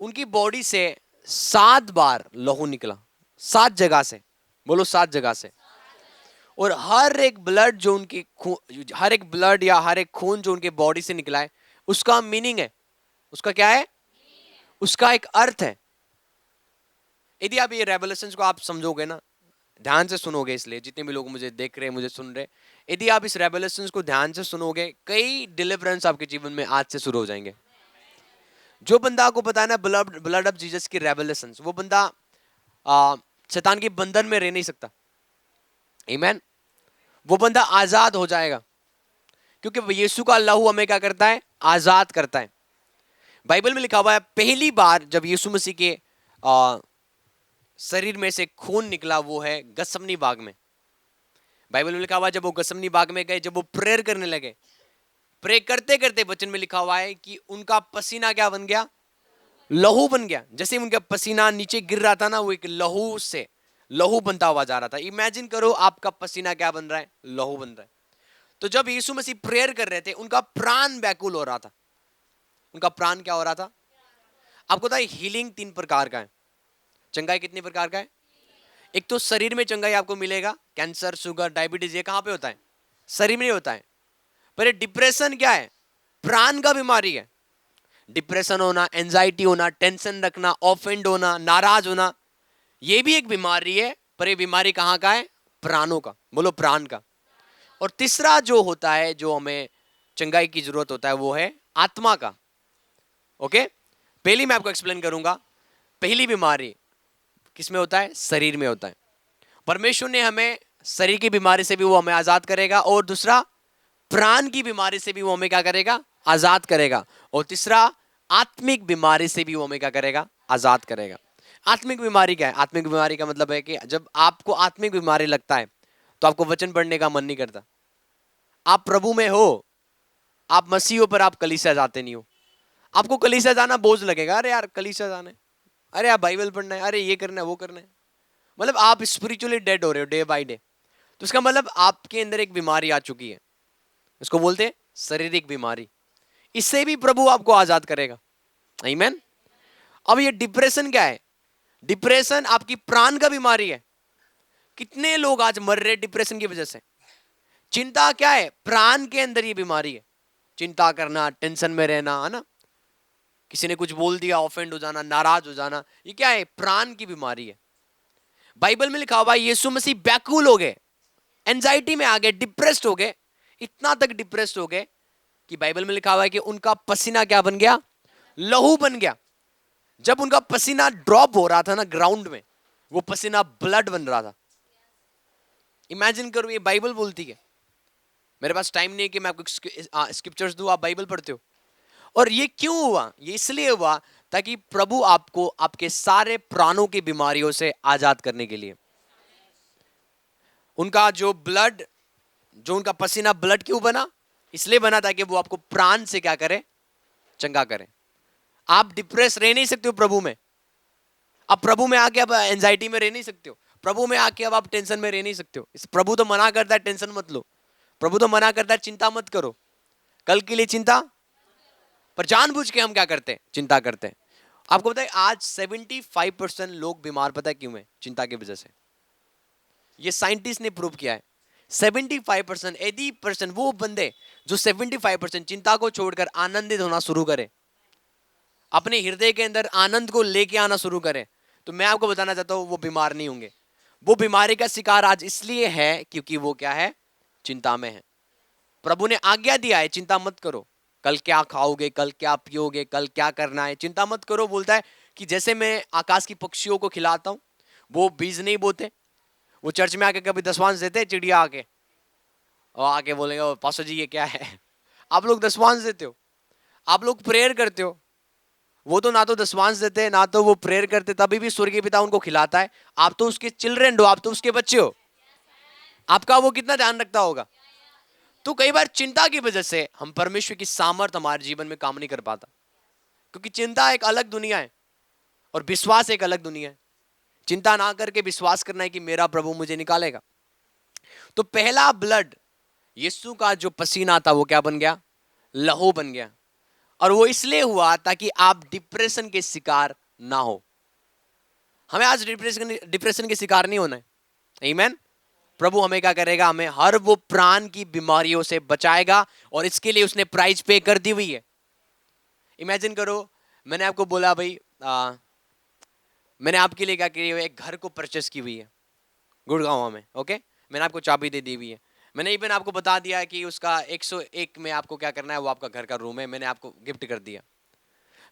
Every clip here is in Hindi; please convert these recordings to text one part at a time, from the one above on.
उनकी बॉडी से 7 बार लहू निकला, 7 जगह से, बोलो 7 जगह से। और हर एक ब्लड जो उनकी हर एक ब्लड या हर एक खून जो उनके बॉडी से निकला है, उसका मीनिंग है, उसका क्या है, उसका एक अर्थ है। यदि आप ये रेवलेशंस को आप समझोगे ना, ध्यान से सुनोगे, इसलिए जितने भी लोग मुझे देख रहे हैं, मुझे सुन रहे, यदि आप इस रेवलेशंस को ध्यान से सुनोगे, कई डिलीवरेंस आपके जीवन में आज से शुरू हो जाएंगे। जो बंदा को पता है ना ब्लड ब्लड ऑफ जीसस की रेवलेशंस, वो बंदा शैतान के बंधन में रह नहीं सकता। आमीन। वो बंदा आजाद हो जाएगा, क्योंकि यीशु का लहू हमें क्या करता है, आजाद करता है। बाइबल में लिखा हुआ है पहली बार जब यीशु मसीह के शरीर में से खून निकला वो है गसमनी बाग में। बाइबल में लिखा हुआ है जब वो गसमनी बाग में गए, जब वो प्रेयर करने लगे, प्रे करते करते वचन में लिखा हुआ है कि उनका पसीना क्या बन गया, लहू बन गया। जैसे उनका पसीना नीचे गिर रहा था ना, वो एक लहू से लहू बनता हुआ जा रहा था। इमेजिन करो आपका पसीना क्या बन रहा है, लहू बन रहा है। तो जब यीशु मसीह प्रेयर कर रहे थे, उनका प्राण व्याकुल हो रहा था। उनका प्राण क्या हो रहा था? आपको पता है हीलिंग 3 प्रकार का है, चंगाई कितनी प्रकार का है? एक तो शरीर में चंगाई आपको मिलेगा, कैंसर, शुगर, डायबिटीज, ये कहां पे होता है? शरीर में नहीं होता है। पर ये डिप्रेशन क्या है? प्राण का बीमारी है। डिप्रेशन होना, एंजाइटी होना, टेंशन रखना, ऑफेंड होना, नाराज होना, ये भी एक बीमारी है। पर ये बीमारी कहां का है? प्राणों का, बोलो प्राण का। और तीसरा जो होता है, जो हमें चंगाई की जरूरत होता है, वो है आत्मा का। ओके, पहली मैं आपको एक्सप्लेन करूंगा। पहली बीमारी किसमें होता है? शरीर में होता है। परमेश्वर ने हमें शरीर की बीमारी से भी वो हमें आजाद करेगा, और दूसरा प्राण की बीमारी से भी वो हमें क्या करेगा? आजाद करेगा। और तीसरा आत्मिक बीमारी से भी वो हमें क्या करेगा? आजाद करेगा। आत्मिक बीमारी क्या है? आत्मिक बीमारी का मतलब है कि जब आपको आत्मिक बीमारी लगता है तो आपको वचन पढ़ने का मन नहीं करता। आप प्रभु में हो, आप मसीह हो, पर आप कलीसिया जाते नहीं हो। आपको कलीसिया जाना बोझ लगेगा, अरे यार कलीसिया जाना है, अरे यार बाइबल पढ़ना है, अरे ये करना है, वो करना है। मतलब आप स्पिरिचुअली डेड हो रहे हो डे बाय डे। तो इसका मतलब आपके अंदर एक बीमारी आ चुकी है, इसको बोलते हैं शारीरिक बीमारी। इससे भी प्रभु आपको आजाद करेगा। आमीन। अब ये डिप्रेशन क्या है? डिप्रेशन आपकी प्राण का बीमारी है। कितने लोग आज मर रहे डिप्रेशन की वजह से? चिंता क्या है? प्राण के अंदर ये बीमारी है। चिंता करना, टेंशन में रहना, है ना, किसी ने कुछ बोल दिया ऑफेंड हो जाना, नाराज हो जाना, ये क्या है? प्राण की बीमारी है। बाइबल में लिखा हुआ है यीशु मसीह व्याकुल हो गए, एंजाइटी में आ गए, डिप्रेस्ड हो गए, इतना तक डिप्रेस्ड हो गए कि बाइबल में लिखा हुआ है कि उनका पसीना क्या बन गया? लहू बन गया। जब उनका पसीना ड्रॉप हो रहा था ना ग्राउंड में, वो पसीना ब्लड बन रहा था। इमेजिन करो, ये बाइबल बोलती है। मेरे पास टाइम नहीं है कि मैं आपको स्क्रिप्चर्स दूं, आप बाइबल पढ़ते हो। और ये क्यों हुआ? ये इसलिए हुआ ताकि प्रभु आपको आपके सारे प्राणों की बीमारियों से आजाद करने के लिए। उनका जो ब्लड, जो उनका पसीना ब्लड क्यों बना? इसलिए बना ताकि वो आपको प्राण से क्या करे? चंगा करे। आप डिप्रेस रह नहीं सकते हो प्रभु में। अब प्रभु में आके अब एंजाइटी में रह नहीं सकते हो। प्रभु में आके अब आप टेंशन में रह नहीं सकते हो। इस प्रभु तो मना करता है टेंशन मत लो। प्रभु तो मना करता है चिंता मत करो, कल के लिए चिंता। पर जानबूझ के हम क्या करते हैं? चिंता करते हैं। आपको पता है आज 75% लोग बीमार, पता है क्यों है? चिंता की वजह से। ये साइंटिस्ट ने प्रूव किया है। 75%, 80% वो बंदे जो 75% चिंता को छोड़कर आनंदित होना शुरू करें, अपने हृदय के अंदर आनंद को लेके आना शुरू करें, तो मैं आपको बताना चाहता हूं वो बीमार नहीं होंगे। वो बीमारी का शिकार आज इसलिए है क्योंकि वो क्या है? चिंता में है। प्रभु ने आज्ञा दिया है चिंता मत करो, कल क्या खाओगे, कल क्या पियोगे, कल क्या करना है, चिंता मत करो। बोलता है कि जैसे मैं आकाश की पक्षियों को खिलाता हूं, वो बीज नहीं बोते, वो चर्च में आके कभी दसवांश देते हैं? चिड़िया आके और आके बोलेंगे "ओ, पास्टर जी ये क्या है?" आप लोग दसवांश देते हो, आप लोग प्रेयर करते हो। वो तो ना तो दसवांश देते ना तो वो प्रेयर करते, तभी भी स्वर्गीय पिता उनको खिलाता है। आप तो उसके चिल्ड्रन हो, आप तो उसके बच्चे हो। आपका वो कितना ध्यान रखता होगा। तो कई बार चिंता की वजह से हम परमेश्वर की सामर्थ हमारे जीवन में काम नहीं कर पाता, क्योंकि चिंता एक अलग दुनिया है और विश्वास एक अलग दुनिया है। चिंता ना करके विश्वास करना है कि मेरा प्रभु मुझे निकालेगा। तो पहला ब्लड, यीशु का जो पसीना था वो क्या बन गया? लहू बन गया। और वो इसलिए हुआ ताकि आप डिप्रेशन के शिकार ना हो। हमें आज डिप्रेशन के शिकार नहीं होना है। आमीन। प्रभु हमें क्या करेगा, हमें हर वो प्राण की बीमारियों से बचाएगा और इसके लिए उसने प्राइस पे कर दी हुई है। इमेजिन करो, मैंने आपको बोला भाई मैंने आपके लिए क्या किया हुआ है, एक घर को परचेस की हुई है गुड़गांव में। ओके, मैंने आपको चाबी दे दी हुई है। मैंने इवन आपको बता दिया है कि उसका 101 में आपको क्या करना है, वो आपका घर का रूम है, मैंने आपको गिफ्ट कर दिया।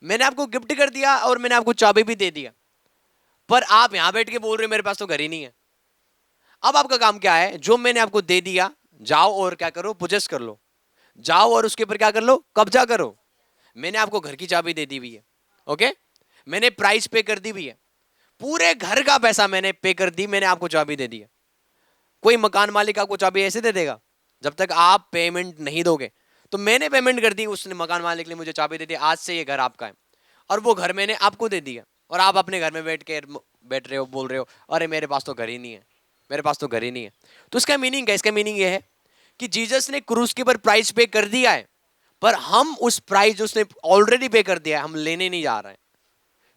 मैंने आपको गिफ्ट कर दिया और मैंने आपको चाबी भी दे दिया, पर आप यहां बैठ के बोल रहे हो मेरे पास तो घर ही नहीं है। अब आपका काम क्या है, जो मैंने आपको दे दिया जाओ और क्या करो, पोजेस कर लो, जाओ और उसके ऊपर क्या कर लो, कब्जा करो। मैंने आपको घर की चाबी दे दी हुई है। ओके, मैंने प्राइस पे कर दी हुई है, पूरे घर का पैसा मैंने पे कर दी, मैंने आपको चाबी दे दी है। कोई मकान मालिक आपको चाबी ऐसे दे देगा जब तक आप पेमेंट नहीं दोगे। तो मैंने पेमेंट कर दी, उसने मकान मालिक ने मुझे चाबी दे दी, आज से ये घर आपका है। और वो घर मैंने आपको दे दिया और आप अपने घर में बैठ रहे हो, बोल रहे हो अरे मेरे पास तो घर ही नहीं है, मेरे पास तो घर ही नहीं है। तो इसका मीनिंग क्या, इसका मीनिंग ये है कि जीसस ने क्रूस के ऊपर प्राइस पे कर दिया है, पर हम उस प्राइस उसने ऑलरेडी पे कर दिया है, हम लेने नहीं जा रहे हैं।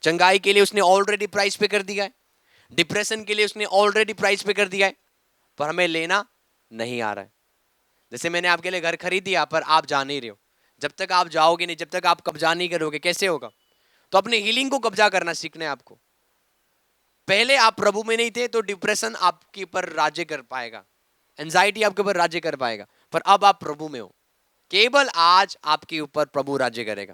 चंगाई के लिए उसने ऑलरेडी प्राइस पे कर दिया है, डिप्रेशन के लिए उसने ऑलरेडी प्राइस पे कर दिया है, पर हमें लेना नहीं आ रहा है। जैसे मैंने आपके लिए घर खरीद दिया, पर आप जा नहीं रहे हो। जब तक आप जाओगे नहीं, जब तक आप कब्जा नहीं करोगे, कैसे होगा? तो अपने हीलिंग को कब्जा करना सीखना है आपको। पहले आप प्रभु में नहीं थे तो डिप्रेशन आपके ऊपर राज्य कर पाएगा, एंजाइटी आपके ऊपर राज्य कर पाएगा, पर अब आप प्रभु में हो, केवल आज आपके ऊपर प्रभु राज्य करेगा।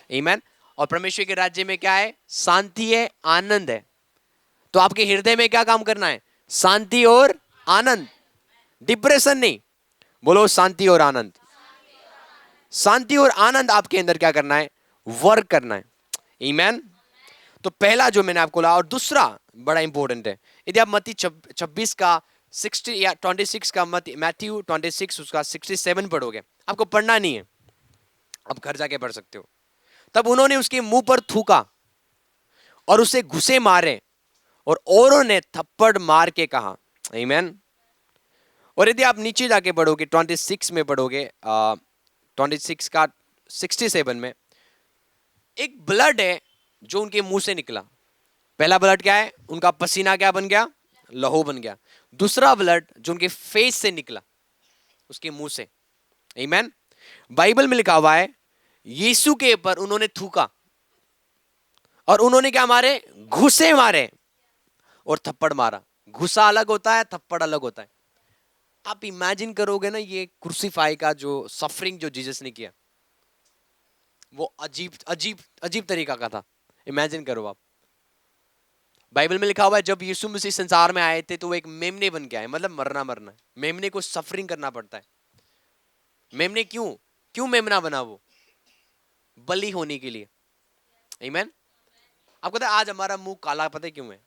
आमीन। और परमेश्वर के राज्य में क्या है? शांति है, आनंद है। तो आपके हृदय में क्या काम करना है? शांति और आनंद, डिप्रेशन नहीं। बोलो शांति और आनंद। शांति और आनंद आपके अंदर क्या करना है? वर्क करना है। आमीन। तो पहला जो मैंने आपको ला, और दूसरा बड़ा इंपॉर्टेंट है, यदि आप मत्ती 26 का 60 या 26 का मैथ्यू 26 उसका 67 पढ़ोगे, आपको पढ़ना नहीं है, आप घर जाके पढ़ सकते हो। तब उन्होंने उसके मुंह पर थूका और उसे घुसे मारे और औरों ने थप्पड़ मार के कहा। आमीन। और यदि आप नीचे जाके पढ़ोगे 26 में पढ़ोगे, 26 का 67 में एक ब्लड है जो उनके मुंह से निकला। पहला ब्लड क्या है? उनका पसीना क्या बन गया? लहू बन गया। दूसरा ब्लड जो उनके फेस से निकला, उसके मुंह से। आमीन। बाइबल में लिखा हुआ है यीशु के ऊपर उन्होंने थूका और उन्होंने क्या मारे? घुसे मारे और थप्पड़ मारा। घुसा अलग होता है, थप्पड़ अलग होता है। आप इमेजिन करोगे ना, ये क्रूसीफाई का जो सफरिंग जो जीसस ने किया, वो अजीब अजीब अजीब तरीका का था। इमेजिन करो आप। बाइबल में लिखा हुआ है जब यीशु मसीह संसार में आए थे तो वो एक मेमने बन के आए, मतलब मरना मरना है। मेमने को सफरिंग करना पड़ता है। मेमने क्यों क्यों मेमना बना? वो बलि होने के लिए। आमीन। आपको पता है आज हमारा मुंह काला पता है क्यों है?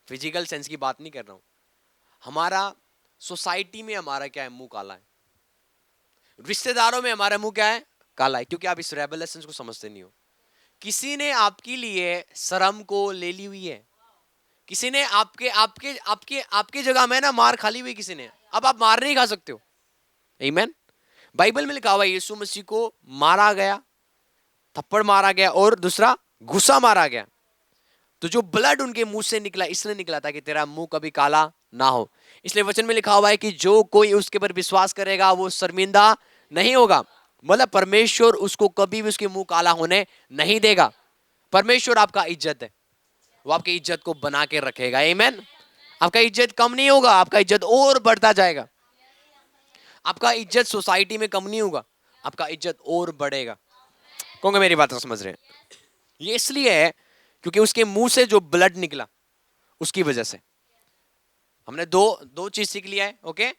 फिजिकल सेंस की बात नहीं कर रहा हूं, हमारा सोसाइटी में हमारा क्या है? मुंह काला है। रिश्तेदारों में हमारा मुंह क्या है? काला है, क्योंकि आप इस रेवलेशन को समझते नहीं हो। किसी ने आपके लिए शर्म को ले ली हुई है, किसी ने आपके आपके आपके आपके जगह में ना मार खा ली हुई किसी ने, अब आप मार नहीं खा सकते हो। आमीन। बाइबल में लिखा हुआ है यीशु मसीह को मारा गया, थप्पड़ मारा गया और दूसरा घुसा मारा गया। तो जो ब्लड उनके मुंह से निकला, इसलिए निकला था कि तेरा मुंह कभी काला ना हो। इसलिए वचन में लिखा हुआ है कि जो कोई उसके पर विश्वास करेगा वो शर्मिंदा नहीं होगा। मतलब परमेश्वर उसको कभी भी उसके मुंह काला होने नहीं देगा। परमेश्वर आपका इज्जत है, वो आपकी इज्जत को बना के रखेगा। आमीन। आपका इज्जत कम नहीं होगा, आपका इज्जत और बढ़ता जाएगा। आपका इज्जत सोसाइटी में कम नहीं होगा, आपका इज्जत और बढ़ेगा। कौन मेरी बात को समझ रहे हैं? ये इसलिए है क्योंकि उसके मुंह से जो ब्लड निकला उसकी वजह से। हमने दो चीज सीख लिया है। ओके,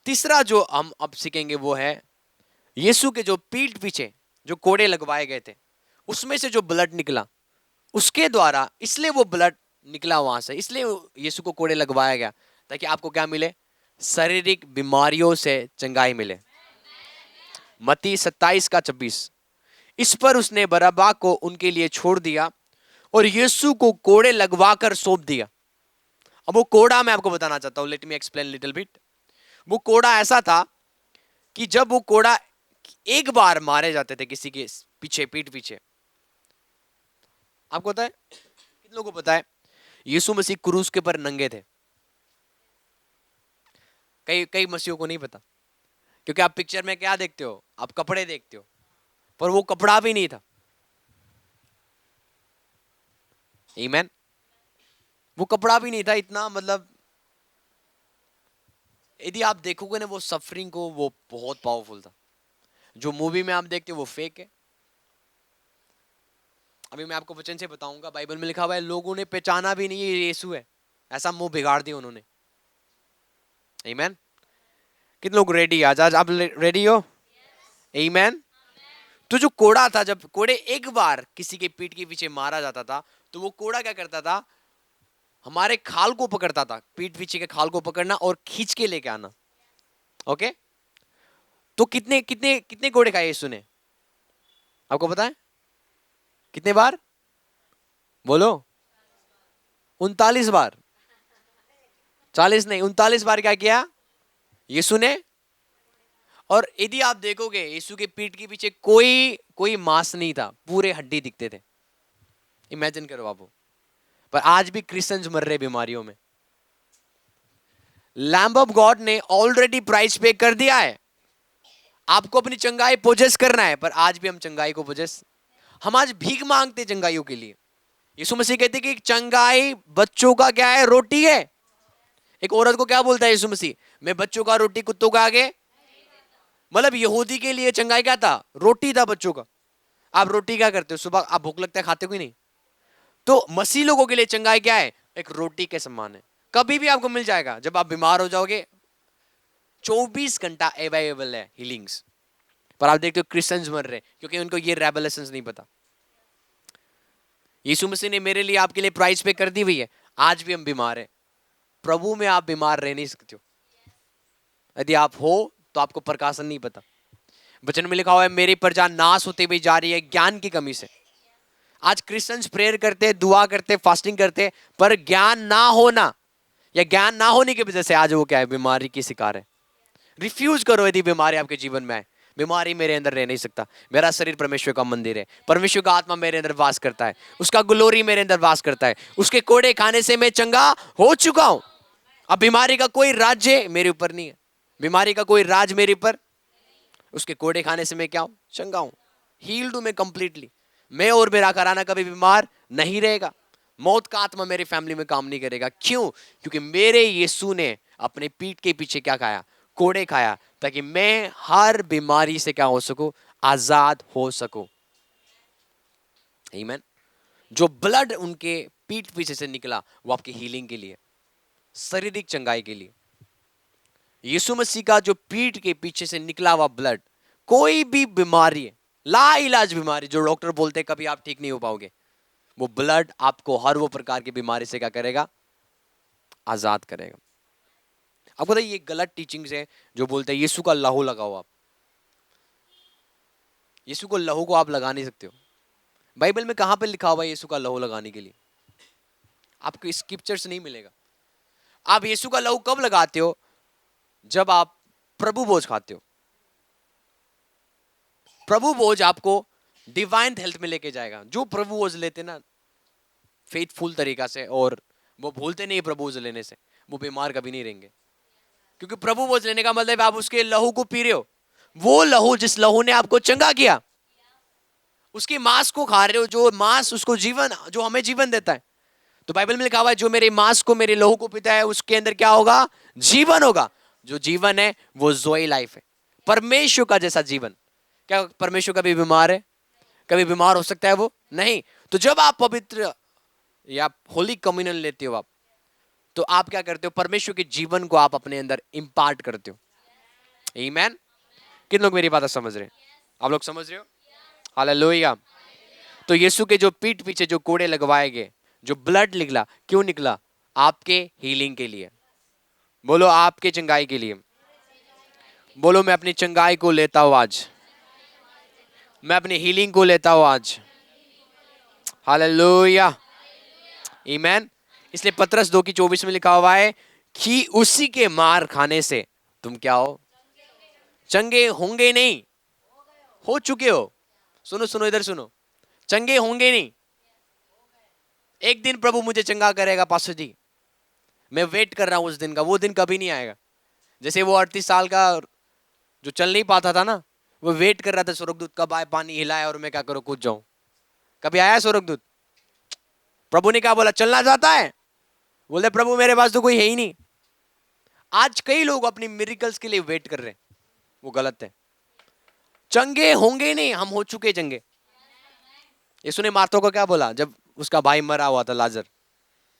तीसरा जो हम अब सीखेंगे वो है यीशु के जो पीठ पीछे जो कोड़े लगवाए गए थे, उसमें से जो ब्लड निकला उसके द्वारा, इसलिए वो ब्लड निकला वहां से, इसलिए यीशु को कोड़े लगवाया गया ताकि आपको क्या मिले? शारीरिक बीमारियों से चंगाई मिले। मत्ती 27 का 26। इस पर उसने बरअब्बा को उनके लिए छोड़ दिया और यीशु को कोड़े लगवाकर सौंप दिया। अब वो कोड़ा मैं आपको बताना चाहता हूं, let me explain little bit. वो कोड़ा ऐसा था कि जब वो कोड़ा एक बार मारे जाते थे किसी के पीछे, पीठ पीछे। आपको पता है, किन लोगों को पता है यीशु मसीह क्रूस के पर नंगे थे? कई कई मसीहों को नहीं पता, क्योंकि आप पिक्चर में क्या देखते हो, आप कपड़े देखते हो, पर वो कपड़ा भी नहीं था। आमीन। वो कपड़ा भी नहीं था इतना, मतलब यदि आप देखोगे ना वो सफरिंग को, वो बहुत पावरफुल था। जो मूवी में आप देखते हो वो फेक है। अभी मैं आपको वचन से बताऊंगा, बाइबल में लिखा हुआ है लोगों ने पहचाना भी नहीं ये यीशु है, ऐसा मुंह बिगाड़ दिया उन्होंने। आमीन। कितने लोग रेडी? आज आज आप रेडी हो? आमीन। तो जो कोड़ा था, जब कोड़े एक बार किसी के पीठ के पीछे मारा जाता था, तो वो कोड़ा क्या करता था, हमारे खाल को पकड़ता था, पीठ पीछे के खाल को पकड़ना और खींच के लेके आना। ओके, तो कितने कितने कितने कोड़े खाए यीशु ने? आपको पता है कितने बार? बोलो। 39 बार। 40 नहीं, 39 बार क्या किया यीशु ने। और यदि आप देखोगे यीशु के पीठ के पीछे कोई कोई मांस नहीं था, पूरे हड्डी दिखते थे। इमेजिन करो आप। पर आज भी क्रिश्चियंस मर रहे बीमारियों में। लैम्ब ऑफ गॉड ने ऑलरेडी प्राइस पे कर दिया है। आपको अपनी चंगाई पोजेस करना है, पर आज भी हम चंगाई को पोजेस, हम आज भीख मांगते चंगाइयों के लिए। यीशु मसीह कहते कि चंगाई बच्चों का क्या है, रोटी है। एक औरत को क्या बोलता है यीशु मसीह, मैं बच्चों का रोटी कुत्तों के आगे। मतलब यहूदी के लिए चंगाई क्या था? रोटी था बच्चों का। आप रोटी क्या करते हो? सुबह आप भूख लगता है खाते कोई नहीं। तो मसीह लोगों के लिए चंगाई क्या है? एक रोटी के समान है। कभी भी आपको मिल जाएगा। जब आप बीमार हो जाओगे 24 घंटा अवेलेबल है हीलिंग्स। पर आप देखते हो क्रिश्चियंस मर रहे क्योंकि उनको ये रेवलेशंस नहीं पता। यीशु मसीह ने मेरे लिए आपके लिए प्राइस पे कर दी हुई है। आज भी हम बीमार हैं। प्रभु में आप बीमार रह नहीं सकते हो। यदि आप हो तो आपको प्रकाशन नहीं पता। वचन में लिखा हुआ है मेरी प्रजा नाश होते हुए जा रही है ज्ञान की कमी से। आज क्रिश्चियंस प्रेयर करते, दुआ करते, फास्टिंग करते, पर ज्ञान ना होना या ज्ञान ना होने की वजह से आज वो क्या है, बीमारी की शिकार है। रिफ्यूज करो यदि बीमारी आपके जीवन में है। बीमारी मेरे अंदर रह नहीं सकता। मेरा शरीर परमेश्वर का मंदिर है। परमेश्वर का आत्मा मेरे अंदर वास करता है। उसका ग्लोरी मेरे अंदर वास करता है। उसके कोड़े खाने से मैं चंगा हो चुका हूं। अब बीमारी का कोई राज्य मेरे ऊपर नहीं है। बीमारी का कोई राज मेरे ऊपर। उसके कोड़े खाने से मैं क्या हूं? चंगा हूं। हील्ड हूं मैं कंप्लीटली। मैं और मेरा घराना कभी बीमार नहीं रहेगा। मौत का आत्मा मेरी फैमिली में काम नहीं करेगा। क्यों? क्योंकि मेरे यीशु ने अपने पीठ के पीछे क्या खाया? कोड़े खाया, ताकि मैं हर बीमारी से क्या हो सकूं? आजाद हो सकूं। आमीन। जो ब्लड उनके पीठ पीछे से निकला वो आपकी हीलिंग के लिए, शारीरिक चंगाई के लिए। यीशु मसीह का जो पीठ के पीछे से निकला हुआ ब्लड, कोई भी बीमारी है, ला इलाज बीमारी जो डॉक्टर बोलते हैं कभी आप ठीक नहीं हो पाओगे, वो ब्लड आपको हर वो प्रकार की बीमारी से क्या करेगा? आजाद करेगा। आपको पता है ये गलत टीचिंग्स है जो बोलते हैं यीशु का लहू लगाओ। आप यीशु को लहू को आप लगा नहीं सकते हो। बाइबल में कहां पे लिखा हुआ है यीशु का लहू लगाने के लिए? आपको स्क्रिप्चर्स नहीं मिलेगा। आप यीशु का लहू कब लगाते हो? जब आप प्रभु भोज खाते हो। प्रभु भोज आपको डिवाइन हेल्थ में लेके जाएगा। जो प्रभु भोज लेते ना फेथफुल तरीका से, और वो भूलते नहीं प्रभु भोज लेने से, वो बीमार कभी नहीं रहेंगे। क्योंकि प्रभु भोज लेने का मतलब आप उसके लहू को पी रहे हो। वो लहू जिस लहू ने आपको चंगा किया, उसकी मांस को खा रहे हो, जो मांस उसको जीवन, जो हमें जीवन देता है। तो बाइबल में लिखा हुआ है जो मेरे मांस को, मेरे लहू को पीता है उसके अंदर क्या होगा? जीवन होगा। जो जीवन है वो जोई लाइफ है, परमेश्वर का जैसा जीवन। क्या परमेश्वर कभी बीमार है? कभी बीमार हो सकता है वो? नहीं। तो जब आप पवित्र या होली कम्युनियन लेते हो आप, तो आप क्या करते हो? परमेश्वर के जीवन को आप अपने अंदर इंपार्ट करते हो। आमीन। किन लोग मेरी बात समझ रहे हैं? आप लोग समझ रहे हो? हालेलुया। तो यीशु के जो पीठ पीछे जो कोड़े लगवाए गए, जो ब्लड निकला, क्यों निकला? आपके हीलिंग के लिए। बोलो आपके चंगाई के लिए। बोलो मैं अपनी चंगाई को लेता हूं आज। मैं अपनी हीलिंग को लेता हूं आज। हालेलुया। आमीन। इसलिए पतरस 2:24 में लिखा हुआ है कि उसी के मार खाने से तुम क्या हो? चंगे होंगे नहीं, हो चुके हो। सुनो सुनो, इधर सुनो, चंगे होंगे नहीं। एक दिन प्रभु मुझे चंगा करेगा पास्टर जी, मैं वेट कर रहा हूं उस दिन का, वो दिन कभी नहीं आएगा। जैसे वो 38 साल का जो चल नहीं पाता था ना, वो वेट कर रहा था स्वर्गदूत कब आए, पानी हिलाए और मैं क्या करूं, कूद जाऊं। कभी आया स्वर्गदूत? प्रभु ने क्या बोला, चलना चाहता है? बोले प्रभु मेरे पास तो कोई है ही नहीं। आज कई लोग अपनी मिरेकल्स के लिए वेट कर रहे हैं, वो गलत है। चंगे होंगे नहीं, हम हो चुके चंगे। यीशु ने मार्था को क्या बोला जब उसका भाई मरा हुआ था, लाजर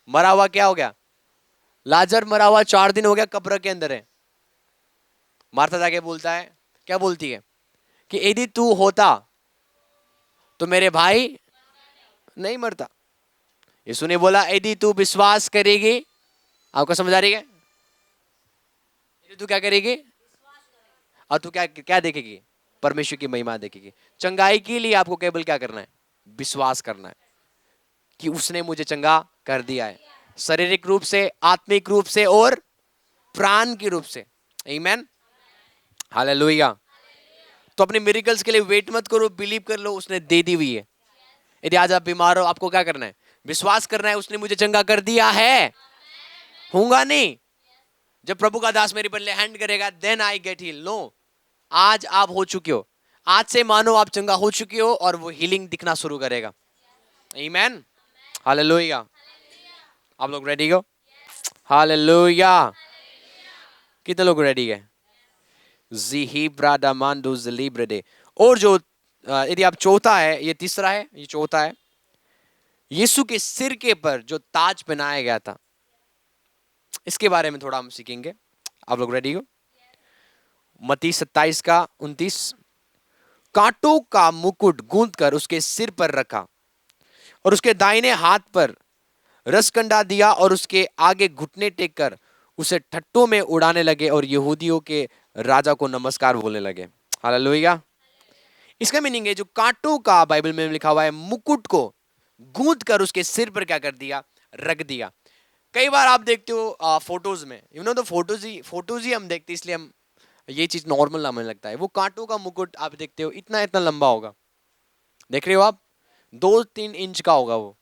मरा हुआ, क्या हो गया? लाजर मरा हुआ 4 दिन हो गया, कब्र के अंदर है। मार्था जाके बोलता है, क्या बोलती है कि यदि तू होता तो मेरे भाई नहीं मरता। यीशु ने बोला यदि तू विश्वास करेगी, आपको समझ आ रही है? यदि तू क्या करेगी और तू क्या क्या देखेगी? परमेश्वर की महिमा देखेगी। चंगाई के लिए आपको केवल क्या करना है? विश्वास करना है कि उसने मुझे चंगा कर दिया है, शारीरिक रूप से, आत्मिक रूप से और प्राण के रूप से। आमीन, हालेलुया। तो अपने मिरेकल्स के लिए वेट मत करो, बिलीव कर लो, उसने दे दी हुई है। यदि आज आप बीमार हो, आपको क्या करना है? विश्वास करना है, उसने मुझे चंगा कर दिया है, होगा नहीं। जब प्रभु का दास मेरे पर हैंड करेगा then I get heal, no, आज आप हो चुके हो। आज से मानो आप चंगा हो चुके हो और वो हीलिंग दिखना शुरू करेगा। आमीन, हालेलुया। आप लोग रेडी हो? हालेलुया। कितने लोग रेडी है? और जो यदि आप चौथा है, ये तीसरा है, ये चौथा है, यीशु के सिर के पर जो ताज पहनाया गया था, इसके बारे में थोड़ा हम सीखेंगे। आप लोग रेडी हो? मत्ती 27 का 29, कांटों का मुकुट गूंथ कर उसके सिर पर रखा और उसके दाहिने हाथ पर रसकंडा दिया और उसके आगे घुटने टेक कर उसे ठट्टों में उड़ाने लगे और यहूदियों के राजा को नमस्कार बोलने लगे। हालेलुया। इसका मीनिंग है, जो कांटों का बाइबल में लिखा हुआ है, मुकुट को गूंथ कर उसके सिर पर क्या कर दिया? रख दिया। कई बार आप देखते हो फोटोज में, यू नो, तो फोटोज ही हम देखते हैं, इसलिए हम ये चीज नॉर्मल हमें लगता है। वो कांटों का मुकुट आप देखते हो, इतना इतना लंबा होगा, देख रहे हो आप, 2-3 इंच का होगा वो।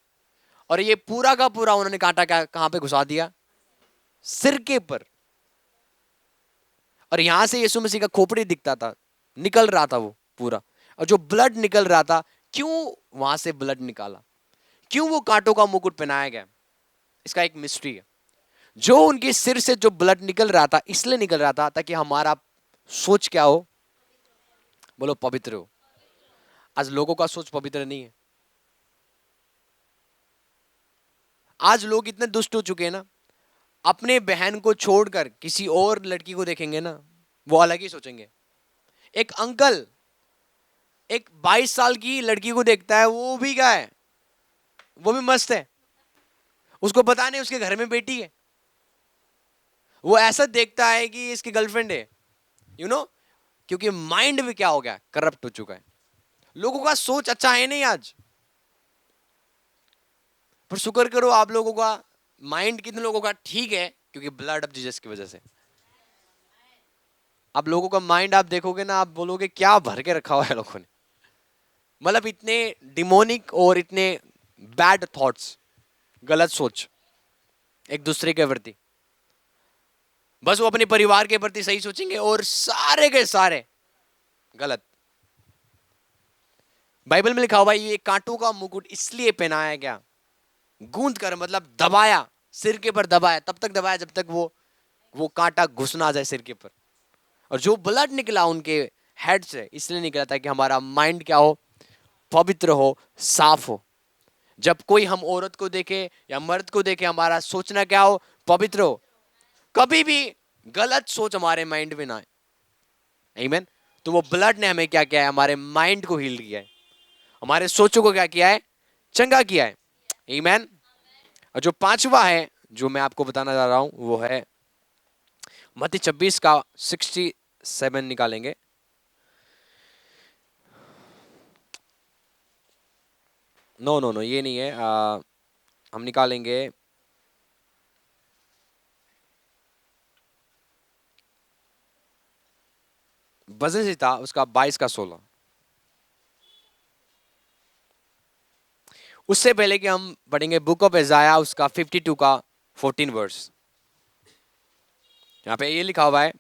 और ये पूरा का पूरा उन्होंने कांटा क्या कहां पे घुसा दिया? सिर के पर। और यहां से यीशु मसीह का खोपड़ी दिखता था, निकल रहा था वो पूरा। और जो ब्लड निकल रहा था, क्यों वहां से ब्लड निकाला? क्यों वो कांटों का मुकुट पहनाया गया? इसका एक मिस्ट्री है। जो उनके सिर से जो ब्लड निकल रहा था, इसलिए निकल रहा था ताकि हमारा सोच क्या हो? बोलो, पवित्र हो। आज लोगों का सोच पवित्र नहीं है। आज लोग इतने दुष्ट हो चुके हैं ना, अपने बहन को छोड़कर किसी और लड़की को देखेंगे ना, वो अलग ही सोचेंगे। एक अंकल एक 22 साल की लड़की को देखता है, वो भी क्या है, वो भी मस्त है, उसको पता नहीं उसके घर में बेटी है, वो ऐसा देखता है कि इसकी गर्लफ्रेंड है, यू नो, क्योंकि माइंड भी क्या हो गया? करप्ट हो चुका है। लोगों का सोच अच्छा है नहीं आज। पर शुक्र करो, आप लोगों का माइंड कितने लोगों का ठीक है, क्योंकि ब्लड ऑफ जीसस की वजह से। आप लोगों का माइंड आप देखोगे ना, आप बोलोगे क्या भर के रखा हुआ है लोगों ने। मतलब इतने डिमोनिक और इतने बैड थॉट्स, गलत सोच एक दूसरे के प्रति। बस वो अपने परिवार के प्रति सही सोचेंगे और सारे के सारे गलत। बाइबल में लिखा हुआ है, ये कांटों का मुकुट इसलिए पहनाया गया, गूंद कर मतलब दबाया, सिर के पर दबाया, तब तक दबाया जब तक वो कांटा घुस ना जाए सिर के पर। और जो ब्लड निकला उनके हेड से, इसलिए निकला था कि हमारा माइंड क्या हो? पवित्र हो, साफ हो। जब कोई हम औरत को देखे या मर्द को देखे, हमारा सोचना क्या हो? पवित्र हो। कभी भी गलत सोच हमारे माइंड में ना आए। आमीन। तो वो ब्लड ने हमें क्या किया है? हमारे माइंड को हील किया है, हमारे सोचों को क्या किया है? चंगा किया है। आमीन। और जो पांचवा है जो मैं आपको बताना जा रहा हूं, वो है मत्ती 26 का 67 निकालेंगे। नो नो नो, ये नहीं है, हम निकालेंगे वजन से था उसका 22 का 16। उससे पहले कि हम पढ़ेंगे बुक ऑफ इज़ाया उसका 52 का 14 वर्स। यहाँ पे ये लिखा हुआ है,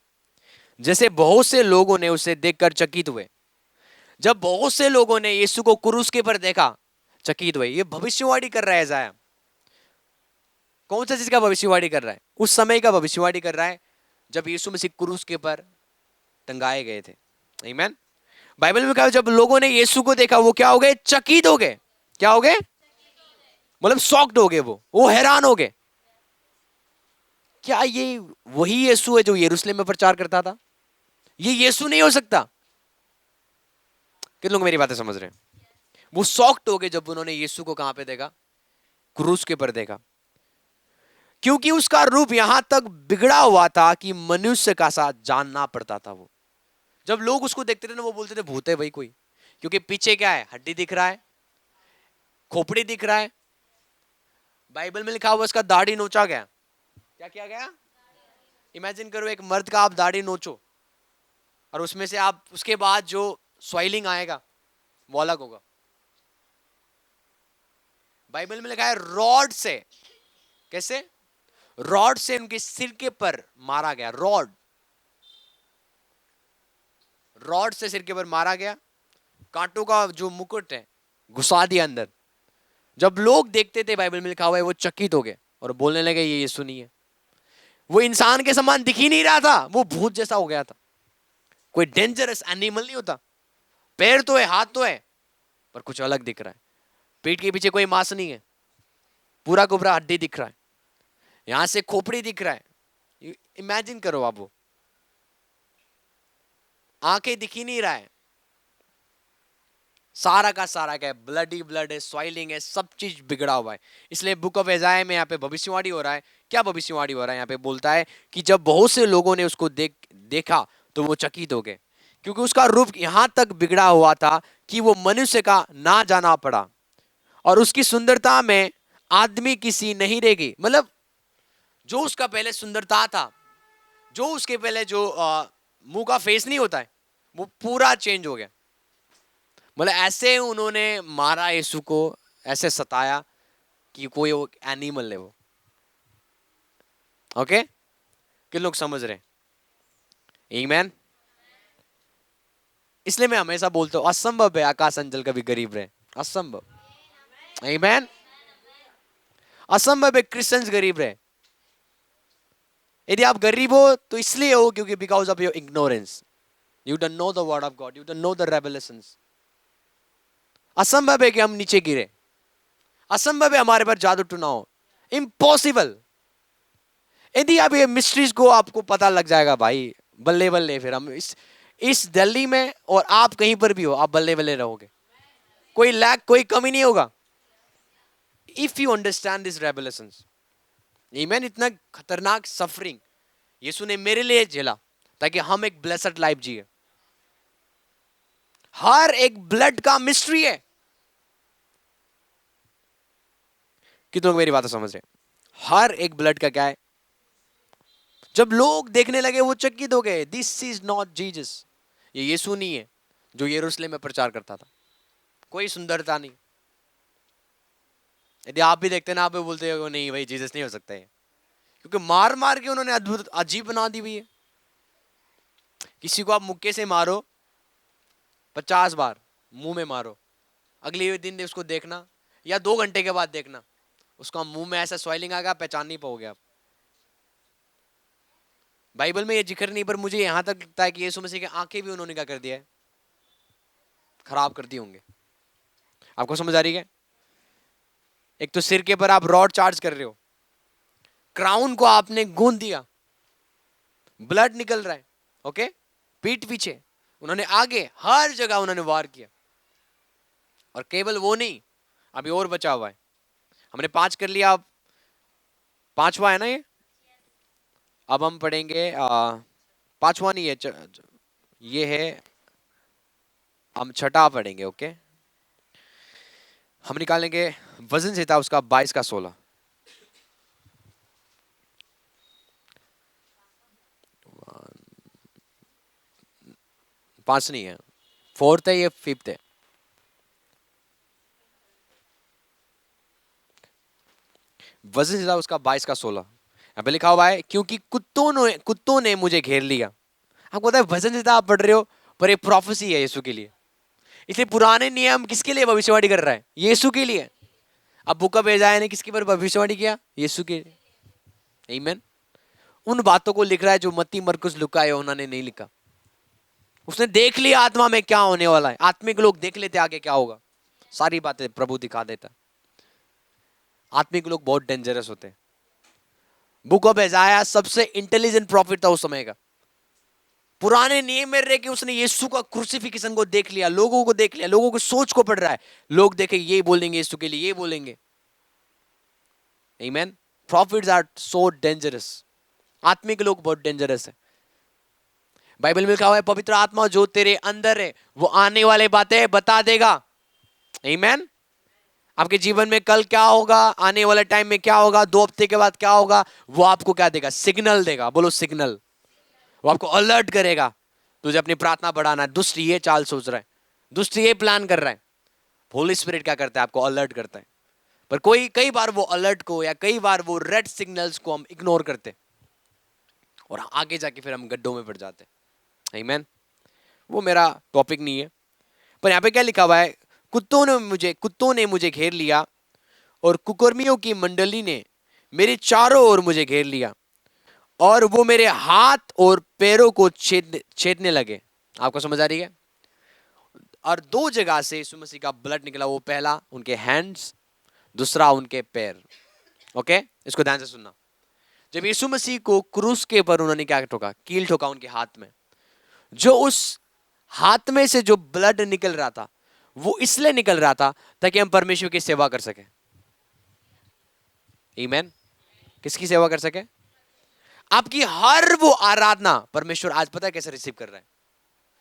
जैसे बहुत से लोगों ने उसे देखकर चकित हुए। जब बहुत से लोगों ने यीशु को क्रूस के पर देखा, चकित हुए। ये भविष्यवाणी कर रहा है इज़ाया। कौन सा चीज का भविष्यवाणी कर रहा है? उस समय का भविष्यवाणी कर रहा है जब यीशु मसीह क्रूस के पर टंगाए गए थे। आमीन। बाइबल में कहा जब लोगों ने यीशु को देखा वो क्या हो गए? चकित हो गए। क्या हो गए? मतलब शॉक्ड हो गए, वो हैरान हो गए। क्या ये वही यीशु है जो यरूशलेम में प्रचार करता था? ये यीशु नहीं हो सकता। कितने लोग मेरी बातें समझ रहे हैं? वो शॉक्ड हो गए जब उन्होंने यीशु को कहां पे देखा? क्रूस के पर देखा। क्योंकि उसका रूप यहां तक बिगड़ा हुआ था कि मनुष्य का साथ जानना पड़ता था। वो जब लोग उसको देखते थे ना, वो बोलते थे भूत है भाई कोई। क्योंकि पीछे क्या है? हड्डी दिख रहा है, खोपड़ी दिख रहा है। बाइबल में लिखा हुआ उसका दाढ़ी नोचा गया। क्या किया गया? इमेजिन करो एक मर्द का आप दाढ़ी नोचो और उसमें से आप उसके बाद जो स्वेलिंग आएगा वो अलग होगा। बाइबल में लिखा है रॉड से। कैसे? रॉड से उनके सिर के पर मारा गया। रॉड से सिर के पर मारा गया। कांटों का जो मुकुट है घुसा दिया अंदर। जब लोग देखते थे, बाइबल में लिखा हुआ है, वो चकित हो गए और बोलने लगे ये यीशु नहीं है। वो इंसान के समान दिख ही नहीं रहा था, वो भूत जैसा हो गया था। कोई डेंजरस एनिमल नहीं होता। पैर तो है, हाथ तो है, पर कुछ अलग दिख रहा है। पीठ के पीछे कोई मांस नहीं है, पूरा का पूरा हड्डी दिख रहा है। यहां से खोपड़ी दिख रहा है। इमेजिन करो आप, वो आंखें दिख ही नहीं रहा है। सारा का सारा क्या है? ब्लड ही ब्लड है, सॉइलिंग है, सब चीज बिगड़ा हुआ है। इसलिए बुक ऑफ इज़ाया में यहाँ पे भविष्यवाणी हो रहा है। क्या भविष्यवाणी हो रहा है? यहाँ पे बोलता है कि जब बहुत से लोगों ने उसको देखा तो वो चकित हो गए, क्योंकि उसका रूप यहां तक बिगड़ा हुआ था कि वो मनुष्य का ना जाना पड़ा, और उसकी सुंदरता में आदमी किसी नहीं रहेगी। मतलब जो उसका पहले सुंदरता था, जो उसके पहले जो मुंह का फेस नहीं होता है, वो पूरा चेंज हो गया। मतलब ऐसे उन्होंने मारा यीशु को, ऐसे सताया कि कोई वो एनिमल है वो। ओके, किन लोग समझ रहे हैं? आमीन। इसलिए मैं हमेशा बोलता हूं असंभव है आकाश अंजल कभी गरीब रहे। असंभव। आमीन। असंभव है क्रिश्चियंस गरीब रहे। यदि आप गरीब हो तो इसलिए हो क्योंकि because of your ignorance, you don't know the word of God, you don't know the revelations. असंभव है कि हम नीचे गिरे। असंभव है हमारे पर जादू टूना हो। इम्पॉसिबल। यदि आप ये मिस्ट्रीज को आपको पता लग जाएगा भाई, बल्ले बल्ले, फिर हम इस दिल्ली में और आप कहीं पर भी हो, आप बल्ले बल्ले रहोगे। कोई लैक, कोई कमी नहीं होगा। If you understand this revelations. आमीन। इतना खतरनाक सफरिंग यीशु ने मेरे लिए झेला ताकि हम एक ब्लेसड लाइफ जिए। हर एक ब्लड का मिस्ट्री है। कितनों को मेरी बात समझ रहे हैं? हर एक ब्लड का क्या है? जब लोग देखने लगे वो चकित हो गए, दिस इज नॉट जीसस। ये यीशु नहीं है जो यरूशलेम में प्रचार करता था। कोई सुंदरता नहीं। यदि आप भी देखते ना, आप भी बोलते हो नहीं भाई जीसस नहीं हो सकता है, क्योंकि मार मार के उन्होंने अद्भुत अजीब बना दी हुई है। किसी को आप मुक्के से मारो 50 बार, मुंह में मारो, अगले दिन उसको देखना या 2 घंटे के बाद देखना, उसका मुंह में ऐसा स्वेलिंग आएगा, पहचान नहीं पाओगे आप। बाइबल में ये जिक्र नहीं, पर मुझे यहां तक लगता है कि यीशु मसीह की आंखें भी उन्होंने क्या कर दिया है? खराब कर दी होंगे। आपको समझ आ रही है? एक तो सिर के पर आप रॉड चार्ज कर रहे हो, क्राउन को आपने गूंद दिया, ब्लड निकल रहा है। ओके, पीठ पीछे, उन्होंने आगे, हर जगह उन्होंने वार किया। और केवल वो नहीं, अभी और बचा हुआ है। हमने 5 कर लिया, अब 5वां है ना ये। अब हम पढ़ेंगे 5वां नहीं है, ये है, हम छठा पढ़ेंगे। ओके, हम निकालेंगे वजन संहिता उसका 22 का 16। 5 नहीं है, 4th है, ये 5th है। वजन से ज्यादा उसका 22 का 16 यहाँ पे लिखा हुआ है, क्योंकि कुत्तों ने मुझे घेर लिया। आपको पता है वजन से ज्यादा आप पढ़ रहे हो, पर ये प्रोफेसी है यीशु के लिए। इसलिए पुराने नियम किसके लिए भविष्यवाणी कर रहा है? यीशु के लिए। अब बुक ऑफ यशायाह ने किसके पर भविष्यवाणी किया? यीशु के लिए। आमीन। उन बातों को लिख रहा है जो मत्ती, मरकुस, लूका, यूहन्ना ने नहीं लिखा। उसने देख लिया आत्मा में क्या होने वाला है। आत्मिक लोग देख लेते आगे क्या होगा, सारी बातें प्रभु दिखा देता। आत्मिक लोग बहुत डेंजरस होते हैं। बुक ऑफ यशायाह सबसे इंटेलिजेंट प्रॉफिट था उस समय का। पुराने नियम में रह के उसने यीशु का क्रूसिफिक्शन को देख लिया, लोगों को देख लिया, लोगों को सोच को पढ़ रहा है। लोग देखे ये बोलेंगे यीशु के लिए, ये बोलेंगे। आमीन। Profits are so dangerous. आत्मिक लोग बहुत डेंजरस है। बाइबल में लिखा हुआ है पवित्र आत्मा जो तेरे अंदर है वो आने वाले बातें बता देगा। आमीन। आपके जीवन में कल क्या होगा, आने वाले टाइम में क्या होगा, 2 हफ्ते के बाद क्या होगा, वो आपको क्या देगा? सिग्नल देगा। बोलो सिग्नल। वो आपको अलर्ट करेगा। तुझे अपनी प्रार्थना बढ़ाना है, दुष्ट ये चाल सोच रहा है, दुष्ट ये प्लान कर रहा है। होली स्पिरिट क्या करता है? आपको अलर्ट करता है। पर कई बार वो अलर्ट को या कई बार वो रेड सिग्नल्स को हम इग्नोर करते हैं और आगे जाके फिर हम गड्ढों में पड़ जाते हैं। आमीन। वो मेरा टॉपिक नहीं है। पर यहाँ पे क्या लिखा हुआ है? कुत्तों ने मुझे घेर लिया और कुकर्मियों की मंडली ने मेरे चारों ओर मुझे घेर लिया और वो मेरे हाथ और पैरों को छेदने लगे। आपको समझ आ रही है? और 2 जगह से यीशु मसीह का ब्लड निकला। वो पहला उनके हैंड्स, दूसरा उनके पैर। ओके, इसको ध्यान से सुनना। जब यीशु मसीह को क्रूस के ऊपर उन्होंने क्या ठोका? कील ठोका उनके हाथ में। जो उस हाथ में से जो ब्लड निकल रहा था वो इसलिए निकल रहा था ताकि हम परमेश्वर की सेवा कर सके। आमीन। किसकी सेवा कर सके? आपकी हर वो आराधना परमेश्वर आज पता है कैसे रिसीव कर रहा है।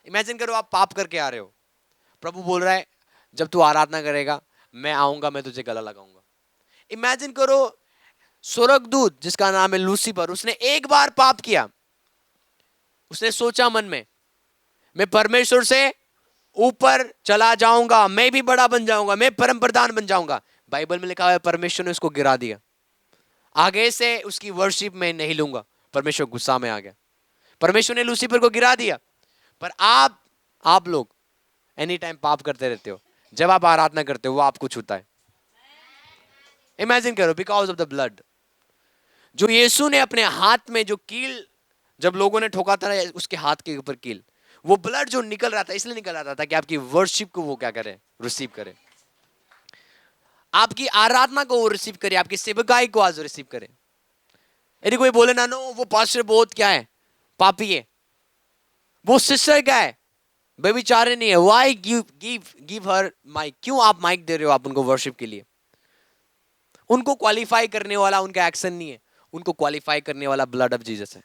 इमेजिन करो आप पाप करके आ रहे हो, प्रभु बोल रहा है जब तू आराधना करेगा मैं आऊंगा, मैं तुझे गला लगाऊंगा। इमेजिन करो स्वर्गदूत जिसका नाम है लूसीफर, उसने एक बार पाप किया, उसने सोचा मन में मैं परमेश्वर से ऊपर चला जाऊंगा, मैं भी बड़ा बन जाऊंगा, मैं परम प्रधान बन जाऊंगा। बाइबल में लिखा है परमेश्वर ने उसको गिरा दिया। आगे से उसकी वर्शिप में नहीं लूंगा। परमेश्वर गुस्सा में आ गया, परमेश्वर ने लूसीफर को गिरा दिया। पर आप लोग एनी टाइम पाप करते रहते हो। जब आप आराधना करते हो वो आपको छूता है। इमेजिन करो, बिकॉज ऑफ द ब्लड। जो यीशु ने अपने हाथ में जो कील, जब लोगों ने ठोका था उसके हाथ के ऊपर कील, वो ब्लड जो निकल रहा था इसलिए निकल रहा था ताकि आपकी वर्शिप को वो क्या करे? रिसीव करे। आपकी आराधना को वो रिसीव करे, आपकी सेवकाई को आज रिसीव करे। यदि कोई बोले ना नो वो पास्टर बहुत क्या है, पापी है, वो सिस्टर क्या है, बेविचारे नहीं है, व्हाई गिव हर माइक? क्यों आप माइक दे रहे हो आप उनको वर्शिप के लिए? उनको क्वालिफाई करने वाला उनका एक्शन नहीं है, उनको क्वालिफाई करने वाला ब्लड ऑफ जीसस है।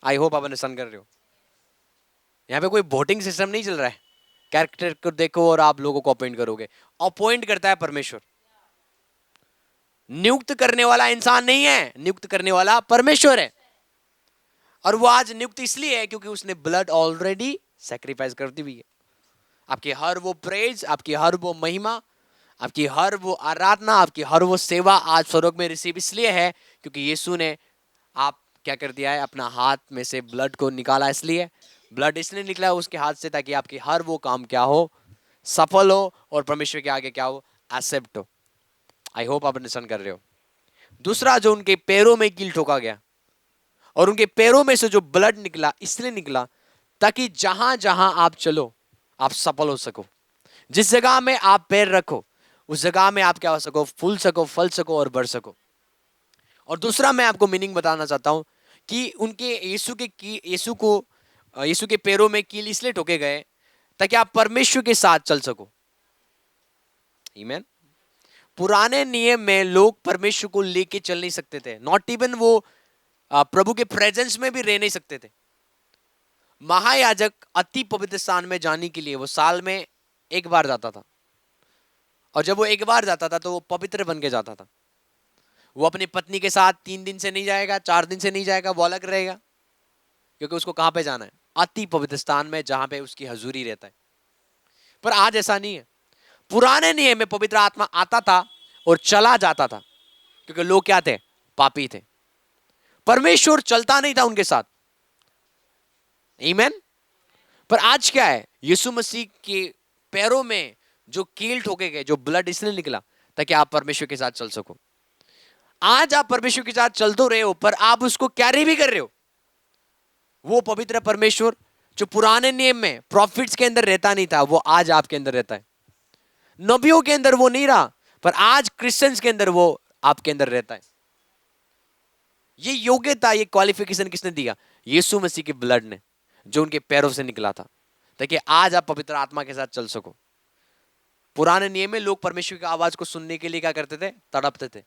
आई होप आप अंडरस्टैंड कर रहे हो। यहाँ पे कोई वोटिंग सिस्टम नहीं चल रहा है, कैरेक्टर को देखो और आप लोगों को अपॉइंट करोगे। अपॉइंट करता है परमेश्वर, नियुक्त करने वाला इंसान नहीं है, नियुक्त करने वाला परमेश्वर है। और वो आज नियुक्त इसलिए है क्योंकि उसने ब्लड ऑलरेडी सैक्रिफाइस कर दी हुई है। आपकी हर वो प्रेज, आपकी हर वो महिमा, आपकी हर वो आराधना, आपकी हर वो सेवा आज स्वर्ग में रिसीव इसलिए है क्योंकि यीशु ने आप क्या कर दिया है? अपना हाथ में से ब्लड को निकाला। इसलिए ब्लड इसलिए निकला उसके हाथ से ताकि आपकी हर वो काम क्या हो? सफल हो और परमेश्वर के आगे क्या हो? एक्सेप्ट हो। आई होप आप अंडरस्टैंड कर रहे हो। दूसरा, जो उनके पैरों में कील ठोका गया और उनके पैरों में से जो ब्लड निकला इसलिए निकला ताकि जहां जहां आप चलो आप सफल हो सको। जिस जगह में आप पैर रखो उस जगह में आप क्या हो सको? फूल सको, फल सको और बढ़ सको। और दूसरा मैं आपको मीनिंग बताना चाहता हूं कि उनके यीशु के पैरों में कील इसलिए ठोके गए ताकि आप परमेश्वर के साथ चल सको। आमीन। पुराने नियम में लोग परमेश्वर को लेके चल नहीं सकते थे, नॉट इवन वो प्रभु के प्रेजेंस में भी रह नहीं सकते थे। महायाजक अति पवित्र स्थान में जाने के लिए वो साल में एक बार जाता था, और जब वो एक बार जाता था तो वो पवित्र बन के जाता था। वो अपनी पत्नी के साथ 3 दिन से नहीं जाएगा, 4 दिन से नहीं जाएगा, वो अलग रहेगा, क्योंकि उसको कहां पे जाना है? अति पवित्र स्थान में, जहां पे उसकी हजूरी रहता है। पर आज ऐसा नहीं है। पुराने नियम में पवित्र आत्मा आता था और चला जाता था, क्योंकि लोग क्या थे? पापी थे। परमेश्वर चलता नहीं था उनके साथ। आमीन। पर आज क्या है? यीशु मसीह के पैरों में जो कील ठोके गए, जो ब्लड इसलिए निकला ताकि आप परमेश्वर के साथ चल सको। आज आप परमेश्वर के साथ चल तो रहे हो, पर आप उसको कैरी भी कर रहे हो। वो पवित्र परमेश्वर जो पुराने नियम में प्रॉफिट्स के अंदर रहता नहीं था, वो आज आपके अंदर रहता है। नबियों के अंदर वो नहीं रहा, पर आज क्रिश्चियंस के अंदर वो आपके अंदर रहता है। ये योग्यता, ये क्वालिफिकेशन किसने दिया? यीशु मसीह के ब्लड ने, जो उनके पैरों से निकला था, ताकि आज आप पवित्र आत्मा के साथ चल सको। पुराने नियम में लोग परमेश्वर की आवाज को सुनने के लिए क्या करते थे? तड़पते थे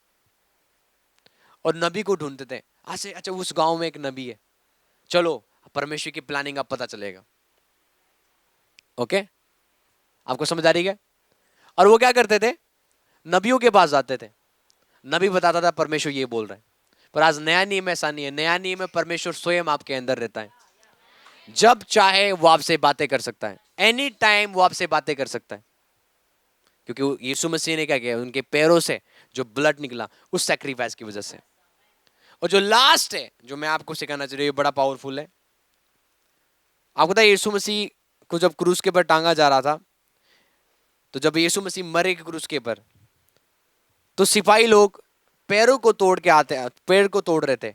और नबी को ढूंढते थे। अच्छा उस गांव में एक नबी है, चलो परमेश्वर की प्लानिंग अब पता चलेगा। ओके, आपको समझ आ रही है? और वो क्या करते थे? नबियों के पास जाते थे, नबी बताता था परमेश्वर ये बोल रहा है। पर आज नया नियम ऐसा नहीं है। नया नियम में परमेश्वर स्वयं आपके अंदर रहता है। जब चाहे वो आपसे बातें कर सकता है, एनी टाइम वो आपसे बातें कर सकता है, क्योंकि यीशु मसीह ने क्या किया? उनके पैरों से जो ब्लड निकला उस सैक्रिफाइस की वजह से। और जो लास्ट है, जो मैं आपको सिखाना चाह रही हूँ, बड़ा पावरफुल है। आपको पता है यीशु मसीह को जब क्रूस के ऊपर टांगा जा रहा था, तो जब यीशु मसीह मरे क्रूस के ऊपर, तो सिपाही लोग पैरों को तोड़ के आते, पैर को तोड़ रहे थे।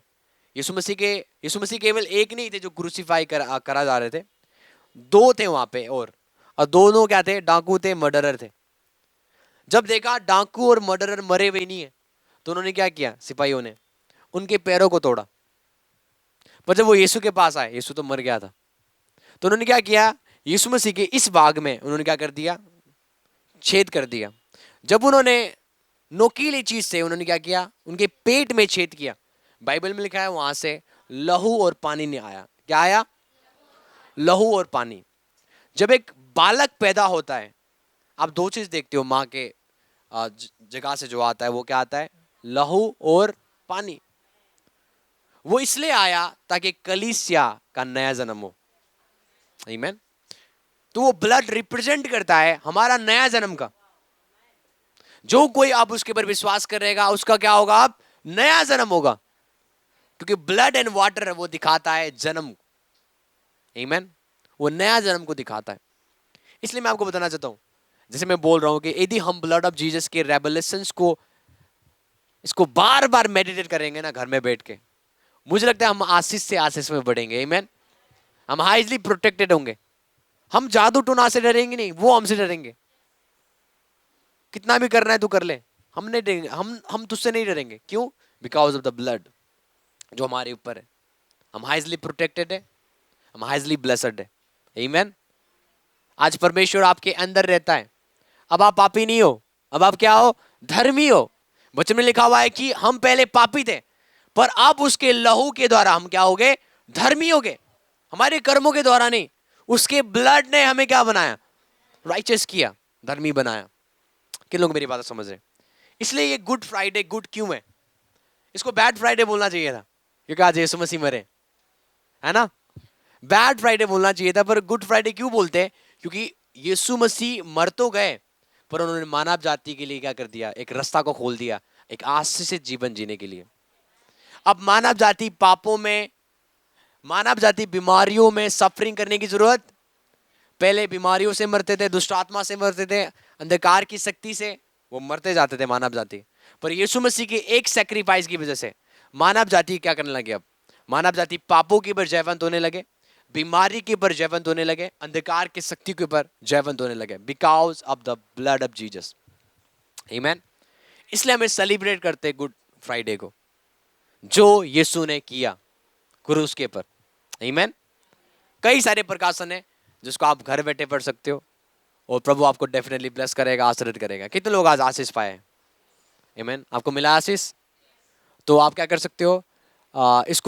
यीशु मसीह केवल एक नहीं थे जो क्रूसीफाई करा जा रहे थे, दो थे वहां पे। और दोनों क्या थे? डाकू थे, मर्डरर थे। जब देखा डाकू और मर्डरर मरे हुए नहीं है, तो उन्होंने क्या किया? सिपाहियों ने उनके पैरों को तोड़ा। पर जब वो यीशु के पास आए, यीशु तो मर गया था, तो उन्होंने क्या किया? यीशु मसीह के इस भाग में उन्होंने क्या कर दिया? छेद कर दिया। जब उन्होंने नोकीली चीज से उन्होंने क्या किया? उनके पेट में छेद किया। बाइबल में लिखा है वहां से लहू और पानी नहीं आया। क्या आया? लहू और पानी। जब एक बालक पैदा होता है, आप दो चीज देखते हो माँ के जगह से जो आता है, वो क्या आता है? लहू और पानी। वो इसलिए आया ताकि कलीसिया का नया जन्म हो। आमीन। तो वो ब्लड रिप्रेजेंट करता है हमारा नया जन्म का। जो कोई आप उसके ऊपर विश्वास करेगा, उसका क्या होगा? आप नया जन्म होगा, क्योंकि ब्लड एंड वाटर वो दिखाता है जन्म। आमीन। वो नया जन्म को दिखाता है। इसलिए मैं आपको बताना चाहता हूं, जैसे मैं बोल रहा हूं कि यदि हम ब्लड ऑफ जीसस के रेवलेशंस को, इसको बार बार मेडिटेट करेंगे ना घर में बैठ के, मुझे लगता है हम आशीष से आशीष में बढ़ेंगे। आमीन। हम हाईली प्रोटेक्टेड होंगे। हम जादू टोना से डरेंगे नहीं, वो हमसे डरेंगे। कितना भी करना है तू कर ले, हम नहीं डरेंगे। हम तुझसे नहीं डरेंगे। क्यों? बिकॉज ऑफ द ब्लड जो हमारे ऊपर है। हम हाईली प्रोटेक्टेड है, हम हाईली ब्लेसड है। आमीन। आज परमेश्वर आपके अंदर रहता है। अब आप पापी नहीं हो, अब आप क्या हो? धर्मी हो। वचन में लिखा हुआ है कि हम पहले पापी थे, पर अब उसके लहू के द्वारा हम क्या हो गए? धर्मी हो गए। हमारे कर्मों के द्वारा नहीं, उसके ब्लड ने हमें क्या बनाया? राइचस किया, धर्मी बनाया। किन लोग मेरी बात समझ रहे? इसलिए ये गुड फ्राइडे गुड क्यों है? इसको बैड फ्राइडे बोलना चाहिए था, क्योंकि आज यीशु मसीह मरे, है ना? बैड फ्राइडे बोलना चाहिए था, पर गुड फ्राइडे क्यों बोलते हैं? क्योंकि यीशु मसीह मर तो गए, पर उन्होंने मानव जाति के लिए क्या कर दिया? एक रास्ता को खोल दिया, एक आशीषित जीवन जीने के लिए। अब मानव जाति पापों में, मानव जाति बीमारियों में सफरिंग करने की जरूरत। पहले बीमारियों से मरते थे, दुष्ट आत्मा से मरते थे, अंधकार की शक्ति से वो मरते जाते थे मानव जाति। पर यीशु मसीह के एक सैक्रिफाइस की वजह से मानव जाति क्या करने लगे? अब मानव जाति पापों के ऊपर जयवंत होने लगे, बीमारी के ऊपर जयवंत होने लगे, अंधकार की शक्ति के ऊपर जयवंत होने लगे, because of the blood of Jesus. आमीन। इसलिए हमें सेलिब्रेट करते हैं गुड फ्राइडे को, जो यीशु ने किया क्रूस के ऊपर। आमीन। कई सारे प्रकाशन है जिसको आप घर बैठे पढ़ सकते हो, और प्रभु आपको डेफिनेटली ब्लेस करेगा, आशीर्वाद करेगा। कितने लोग आज आशीष पाए? आमीन। आपको मिला आशीष? तो आप क्या कर सकते हो? इसको